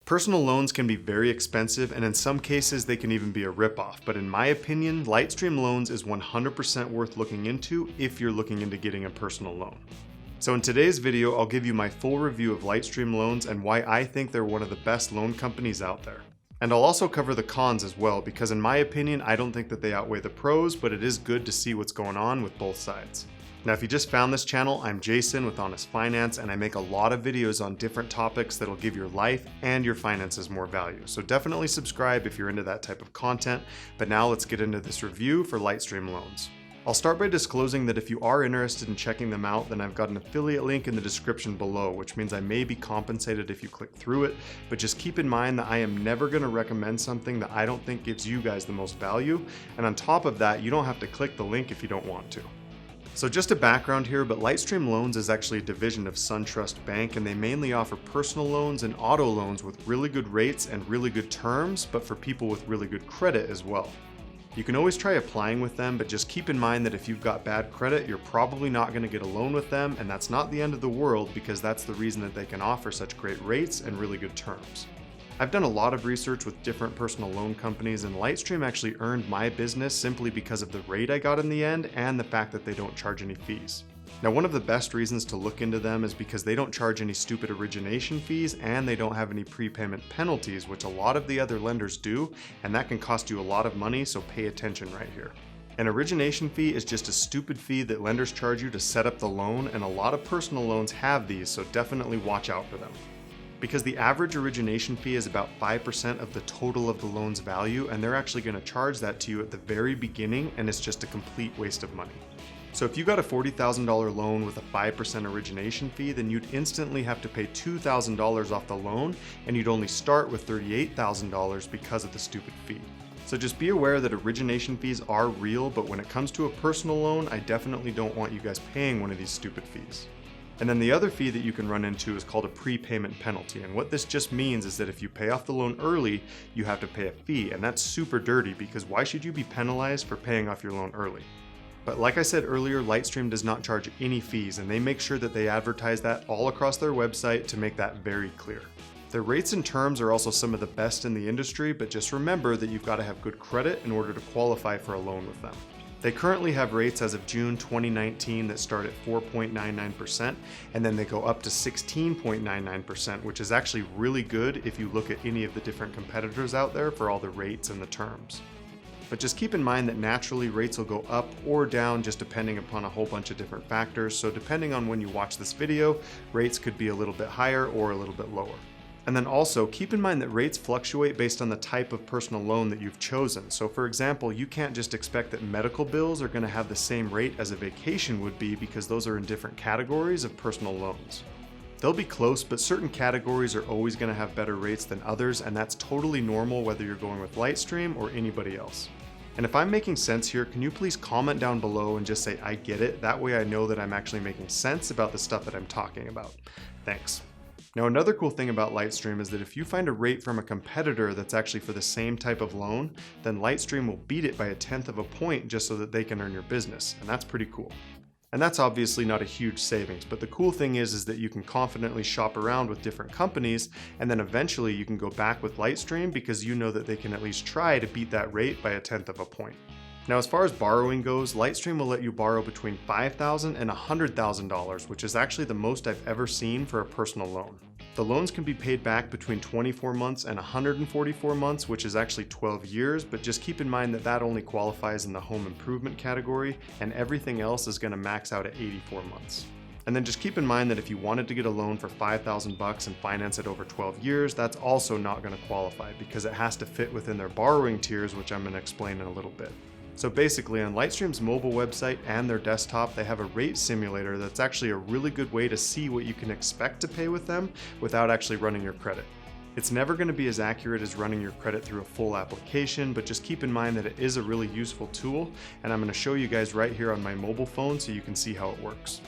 Personal loans can be very expensive, and in some cases they can even be a ripoff, but in my opinion, LightStream Loans is 100% worth looking into if you're looking into getting a personal loan. So in today's video, I'll give you my full review of LightStream Loans and why I think they're one of the best loan companies out there. And I'll also cover the cons as well, because in my opinion, I don't think that they outweigh the pros, but it is good to see what's going on with both sides. Now, if you just found this channel, I'm Jason with Honest Finance, and I make a lot of videos on different topics that'll give your life and your finances more value. So definitely subscribe if you're into that type of content. But now let's get into this review for LightStream Loans. I'll start by disclosing that if you are interested in checking them out, then I've got an affiliate link in the description below, which means I may be compensated if you click through it, but just keep in mind that I am never going to recommend something that I don't think gives you guys the most value, and on top of that, you don't have to click the link if you don't want to. So just a background here, but LightStream Loans is actually a division of SunTrust Bank, and they mainly offer personal loans and auto loans with really good rates and really good terms, but for people with really good credit as well. You can always try applying with them, but just keep in mind that if you've got bad credit, you're probably not going to get a loan with them, and that's not the end of the world because that's the reason that they can offer such great rates and really good terms. I've done a lot of research with different personal loan companies, and LightStream actually earned my business simply because of the rate I got in the end and the fact that they don't charge any fees. Now, one of the best reasons to look into them is because they don't charge any stupid origination fees and they don't have any prepayment penalties, which a lot of the other lenders do, and that can cost you a lot of money, so pay attention right here. An origination fee is just a stupid fee that lenders charge you to set up the loan, and a lot of personal loans have these, so definitely watch out for them. Because the average origination fee is about 5% of the total of the loan's value, and they're actually going to charge that to you at the very beginning, and it's just a complete waste of money. So if you got a $40,000 loan with a 5% origination fee, then you'd instantly have to pay $2,000 off the loan, and you'd only start with $38,000 because of the stupid fee. So just be aware that origination fees are real, but when it comes to a personal loan, I definitely don't want you guys paying one of these stupid fees. And then the other fee that you can run into is called a prepayment penalty. And what this just means is that if you pay off the loan early, you have to pay a fee. And that's super dirty because why should you be penalized for paying off your loan early? But like I said earlier, LightStream does not charge any fees, and they make sure that they advertise that all across their website to make that very clear. Their rates and terms are also some of the best in the industry, but just remember that you've got to have good credit in order to qualify for a loan with them. They currently have rates as of June 2019 that start at 4.99%, and then they go up to 16.99%, which is actually really good if you look at any of the different competitors out there for all the rates and the terms. But just keep in mind that naturally rates will go up or down just depending upon a whole bunch of different factors, so depending on when you watch this video, rates could be a little bit higher or a little bit lower. And then also keep in mind that rates fluctuate based on the type of personal loan that you've chosen. So for example, you can't just expect that medical bills are going to have the same rate as a vacation would be because those are in different categories of personal loans. They'll be close, but certain categories are always going to have better rates than others, and that's totally normal whether you're going with LightStream or anybody else. And if I'm making sense here, can you please comment down below and just say I get it? That way I know that I'm actually making sense about the stuff that I'm talking about. Thanks. Now, another cool thing about LightStream is that if you find a rate from a competitor that's actually for the same type of loan, then LightStream will beat it by 1/10 of a point just so that they can earn your business, and that's pretty cool. And that's obviously not a huge savings, but the cool thing is that you can confidently shop around with different companies, and then eventually you can go back with LightStream because you know that they can at least try to beat that rate by 1/10 of a point. Now, as far as borrowing goes, LightStream will let you borrow between $5,000 and $100,000, which is actually the most I've ever seen for a personal loan. The loans can be paid back between 24 months and 144 months, which is actually 12 years, but just keep in mind that that only qualifies in the home improvement category, and everything else is going to max out at 84 months. And then just keep in mind that if you wanted to get a loan for $5,000 and finance it over 12 years, that's also not going to qualify because it has to fit within their borrowing tiers, which I'm going to explain in a little bit. So basically, on LightStream's mobile website and their desktop, they have a rate simulator that's actually a really good way to see what you can expect to pay with them without actually running your credit. It's never going to be as accurate as running your credit through a full application, but just keep in mind that it is a really useful tool, and I'm going to show you guys right here on my mobile phone so you can see how it works.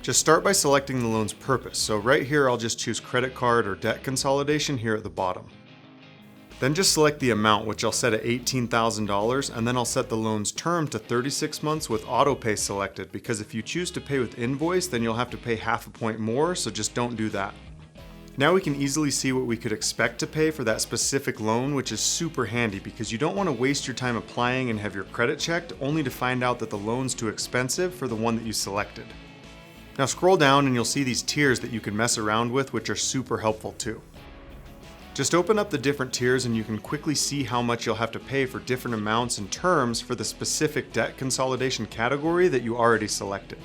Just start by selecting the loan's purpose. So right here, I'll just choose credit card or debt consolidation here at the bottom. Then just select the amount, which I'll set at $18,000, and then I'll set the loan's term to 36 months with auto pay selected, because if you choose to pay with invoice, then you'll have to pay half a point more, so just don't do that. Now we can easily see what we could expect to pay for that specific loan, which is super handy because you don't want to waste your time applying and have your credit checked only to find out that the loan's too expensive for the one that you selected. Now scroll down and you'll see these tiers that you can mess around with, which are super helpful too. Just open up the different tiers and you can quickly see how much you'll have to pay for different amounts and terms for the specific debt consolidation category that you already selected.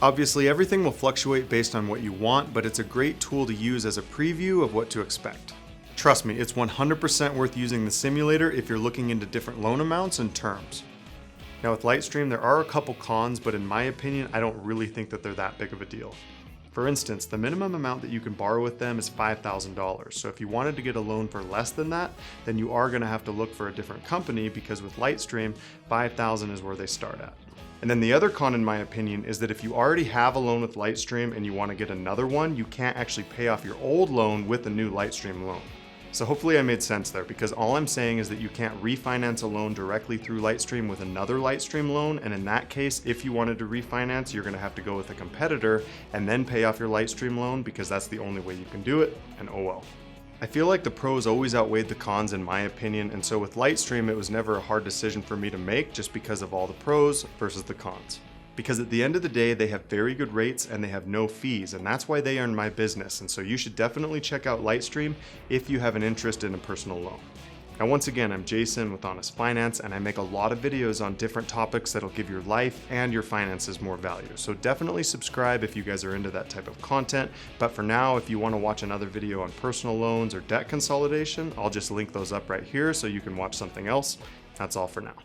Obviously, everything will fluctuate based on what you want, but it's a great tool to use as a preview of what to expect. Trust me, it's 100% worth using the simulator if you're looking into different loan amounts and terms. Now with LightStream, there are a couple cons, but in my opinion, I don't really think that they're that big of a deal. For instance, the minimum amount that you can borrow with them is $5,000. So if you wanted to get a loan for less than that, then you are gonna have to look for a different company because with LightStream, $5,000 is where they start at. And then the other con, in my opinion, is that if you already have a loan with LightStream and you want to get another one, you can't actually pay off your old loan with a new LightStream loan. So hopefully I made sense there, because all I'm saying is that you can't refinance a loan directly through LightStream with another LightStream loan, and in that case, if you wanted to refinance, you're going to have to go with a competitor and then pay off your LightStream loan because that's the only way you can do it, and oh well. I feel like the pros always outweighed the cons in my opinion, and so with LightStream it was never a hard decision for me to make just because of all the pros versus the cons. Because at the end of the day, they have very good rates and they have no fees, and that's why they earn my business, and so you should definitely check out LightStream if you have an interest in a personal loan. Now once again, I'm Jason with Honest Finance, and I make a lot of videos on different topics that'll give your life and your finances more value. So definitely subscribe if you guys are into that type of content. But for now, if you want to watch another video on personal loans or debt consolidation, I'll just link those up right here so you can watch something else. That's all for now.